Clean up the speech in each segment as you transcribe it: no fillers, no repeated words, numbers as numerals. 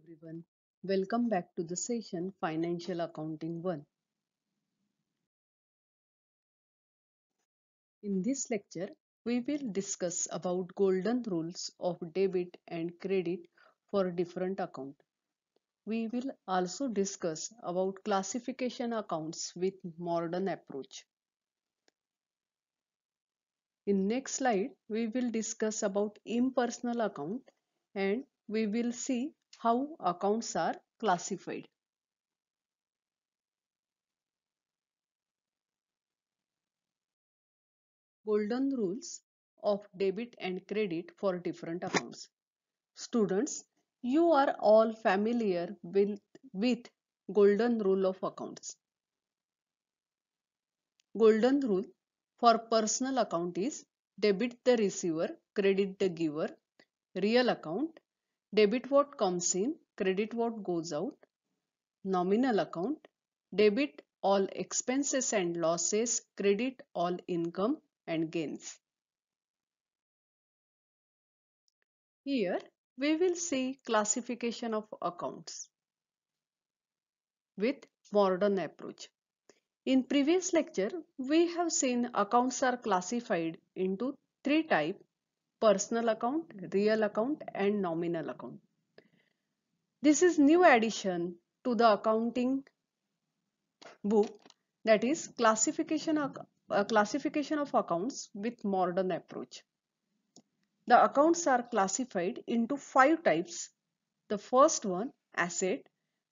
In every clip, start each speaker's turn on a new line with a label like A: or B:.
A: everyone. Welcome back to the session Financial Accounting 1. In this lecture, we will discuss about golden rules of debit and credit for different account. We will also discuss about classification accounts with modern approach. In next slide, we will discuss about impersonal account and we will see how accounts are classified. Golden rules of debit and credit for different accounts. Students, you are all familiar with golden rule of accounts. Golden rule for personal account is debit the receiver, credit the giver. Real account, debit what comes in, credit what goes out. Nominal account, debit all expenses and losses, credit all income and gains. Here we will see classification of accounts with modern approach. In previous lecture, we have seen accounts are classified into three types: personal account, real account and nominal account. This is new addition to the accounting book, that is classification of accounts with modern approach. The accounts are classified into 5 types. The first one, asset,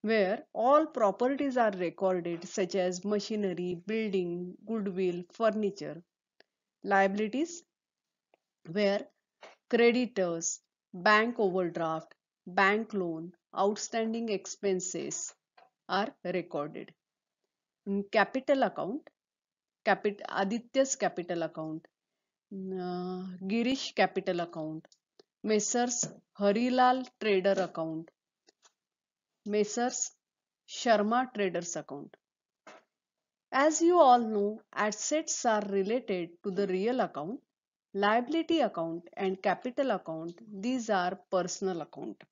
A: where all properties are recorded such as machinery, building, goodwill, furniture. Liabilities, where creditors, bank overdraft, bank loan, outstanding expenses are recorded. In capital account, Aditya's capital account, Girish capital account, Messrs Harilal trader account, Messrs Sharma traders account. As you all know, assets are related to the real account, liability account and capital account. These are personal account.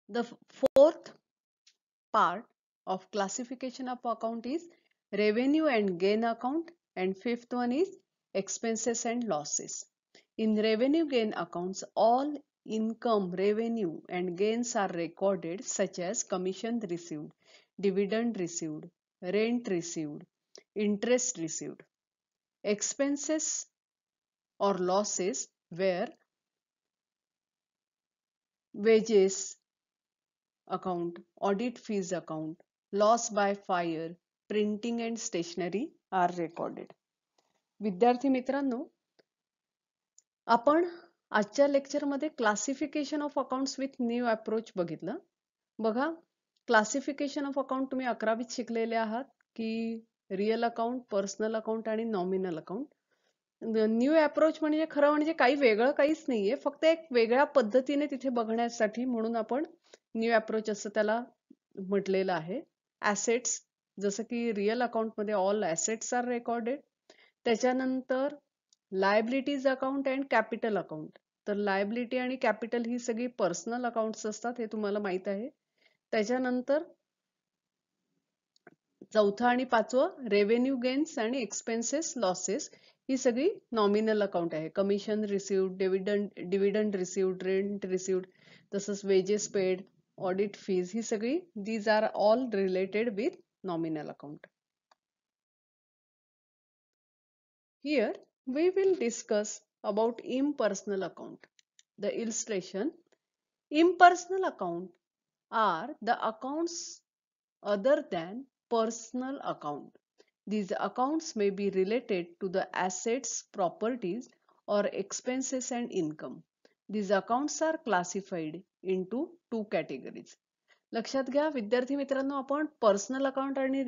A: The fourth part of classification of account is revenue and gain account, and fifth one is expenses and losses. In revenue gain accounts, all income, revenue and gains are recorded such as commission received, dividend received, rent received, interest received. Expenses or losses where wages account, audit fees account, loss by fire, printing and stationery are recorded. विद्यार्थी मित्रांनो, आपण आजच्या लेक्चरमध्ये classification of accounts with new approach बघितलं. बघा, classification of account तुम्ही 11वीत शिकलेले आहात की रिअल अकाउंट, पर्सनल अकाउंट आणि नॉमिनल अकाउंट. न्यू अप्रोच म्हणजे खरं म्हणजे काही वेगळं काहीच नाहीये, फक्त एक वेगळ्या पद्धतीने तिथे बघण्यासाठी म्हणून आपण न्यू अप्रोच असं त्याला म्हटलेलं आहे. ऍसेट्स, जसं की रिअल अकाउंट मध्ये ऑल ऍसेट्स आर रेकॉर्डेड. त्याच्यानंतर liabilities account and capital account. तर लायबिलिटी आणि कॅपिटल ही सगळी पर्सनल अकाउंट्स असतात, हे तुम्हाला माहित आहे. त्याच्यानंतर चौथं आणि पाचवं रेव्हेन्यू गेन्स आणि एक्सपेन्सेस लॉसेस ही सगळी नॉमिनल अकाउंट आहे. Commission received, dividend received, rent received, तसंच वेजेस पेड, ऑडिट फीज ही सगळी these are all related with nominal account. Here we will discuss about impersonal account. The illustration: impersonal account are the accounts other than personal account. These accounts may be related to the assets, properties or expenses and income. These accounts are classified into 2 categories. लक्षात घ्या विद्यार्थी मित्रांनो, आपण personal account आणि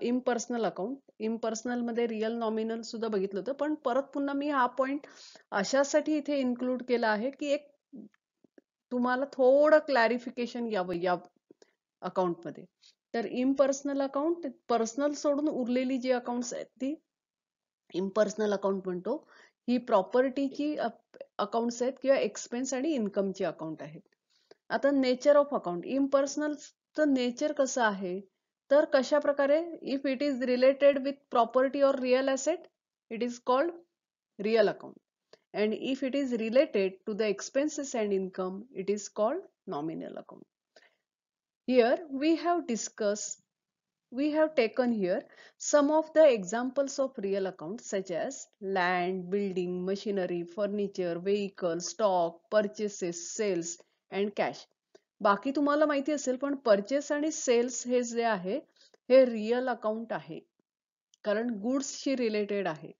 A: impersonal account, impersonal मध्ये real nominal सुद्धा बघितलं होतं, पण परत पुन्हा मी हा पॉइंट अशासाठी इथे इन्क्लूड केला आहे की एक तुम्हाला थोडं क्लॅरिफिकेशन यावं या अकाउंट मध्ये. तर इम्पर्सनल अकाउंट, पर्सनल सोडून उरलेली जी अकाउंट्स आहेत ती इम्पर्सनल अकाउंट म्हणतो. ही प्रॉपर्टीची अकाउंट्स आहेत किंवा एक्सपेन्स आणि इन्कमचे अकाउंट आहेत. आता नेचर ऑफ अकाउंट, इम्पर्सनलचं नेचर कसं आहे, तर कशा प्रकारे, if it is related with property और real asset it is called real account, and if it is related to the expenses and income it is called nominal account. Here we have taken here some of the examples of real accounts such as land, building, machinery, furniture, vehicle, stock, purchases, sales and cash. बाकी तुम्हाला माहिती असेल पण purchase आणि sales हे जे आहे हे real account आहे, कारण गुड्सशी related आहे.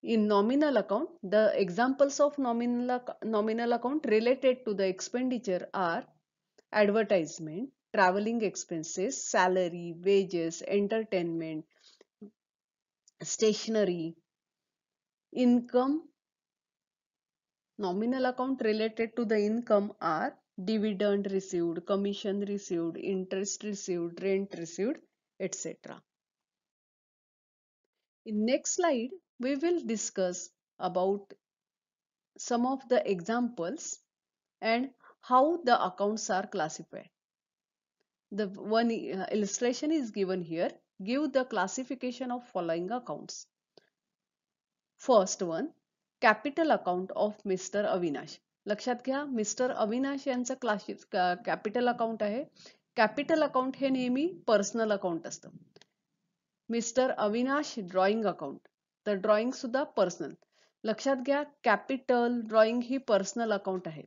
A: In nominal account, the examples of nominal account related to the expenditure are advertisement, traveling expenses, salary, wages, entertainment, stationery. Income, nominal account related to the income are dividend received, commission received, interest received, rent received, etc. In next slide, we will discuss about some of the examples and how the accounts are classified. The one illustration is given here. Give the classification of following accounts. First one, capital account of Mr. Avinash. लक्षात घ्या, mister Avinash यांचं capital account आहे. Capital account हे नेहमी personal account असतं. Mister Avinash drawing account, तर drawing सुद्धा personal. लक्षात घ्या, कॅपिटल, ड्रॉइंग ही पर्सनल अकाउंट आहे.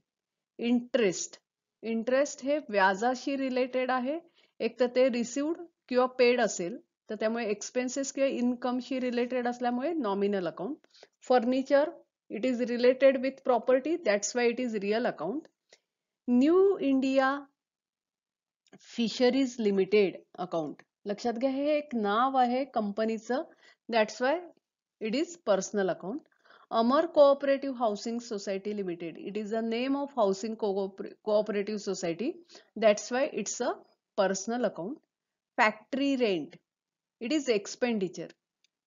A: इंटरेस्ट हे व्याजाशी रिलेटेड आहे, एक तर ते रिसिव्ड किंवा पेड असेल तर त्यामुळे एक्सपेन्सेस किंवा इन्कमशी रिलेटेड असल्यामुळे nominal account. Furniture, it is related with property, that's why it is real account. New India fisheries limited account, लक्षात घ्या हे एक नाव आहे कंपनीचं, that's why it is personal account. Amar Cooperative Housing Society Limited, it is the name of housing cooperative society, that's why it's a personal account. Factory rent, it is expenditure,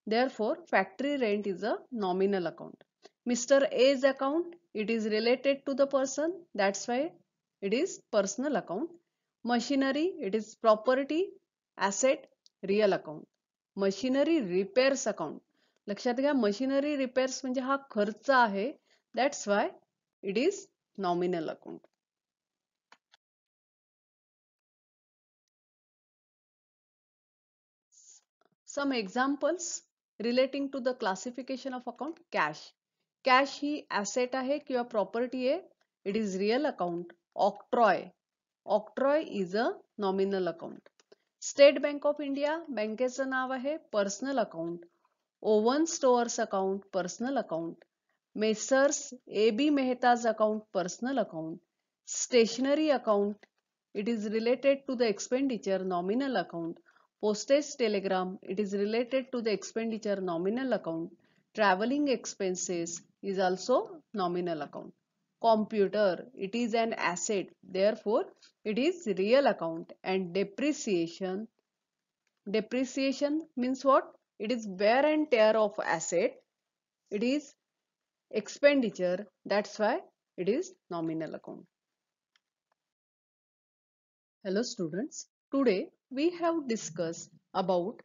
A: therefore factory rent is a nominal account. Mr. A's account, it is related to the person, that's why it is personal account. Machinery, it is property, asset, real account. Machinery repairs account, लक्षात घ्या machinery repairs म्हणजे हा खर्च आहे, that's why it is nominal account. Some examples relating to the classification of account. Cash ही asset आहे किंवा property आहे, it is real account. Octroi is a nominal account. State Bank of India, बँकेचं नाव आहे, personal account. Owen stores account, personal account. Messrs AB Mehta's account, personal account. Stationery account, it is related to the expenditure, nominal account. Postage telegram, it is related to the expenditure, nominal account. Traveling expenses is also nominal account. Computer, it is an asset, therefore it is real account. And depreciation means what? It is wear and tear of asset, it is expenditure, that's why it is nominal account. Hello students, today we have discussed about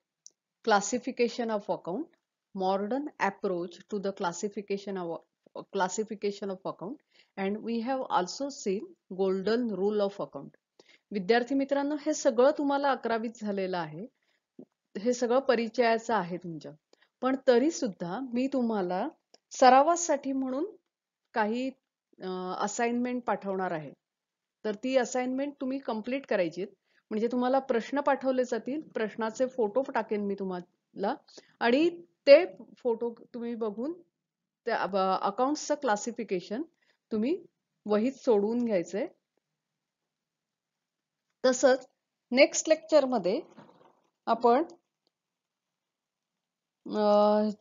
A: classification of account, modern approach to the classification of account, and we have also seen golden rule of account. विद्यार्थी मित्रांनो, हे सगळं तुम्हाला 11वीत झालेलं आहे, हे सगळं परिचयाचं आहे तुमच्या, पण तरी सुद्धा मी तुम्हाला सरावासाठी म्हणून काही असाइनमेंट पाठवणार आहे. तर ती असाइनमेंट तुम्ही कंप्लीट करायची, म्हणजे तुम्हाला प्रश्न पाठवले जातील, प्रश्नाचे फोटो टाकेन मी तुम्हाला आणि ते फोटो तुम्ही बघून त्या अकाउंट्सचं क्लासिफिकेशन तुम्ही वहीत सोडवून घ्यायचंय. तसंच नेक्स्ट लेक्चर मध्ये आपण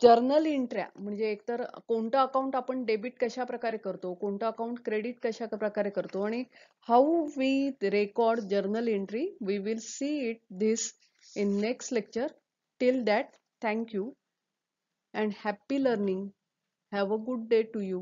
A: जर्नल एंट्र्या, म्हणजे एकतर कोणतं अकाउंट आपण डेबिट कशा प्रकारे करतो, कोणतं अकाउंट क्रेडिट कशा प्रकारे करतो, आणि how we record journal entry, we will see it this in next lecture. Till that, thank you and happy learning. Have a good day to you.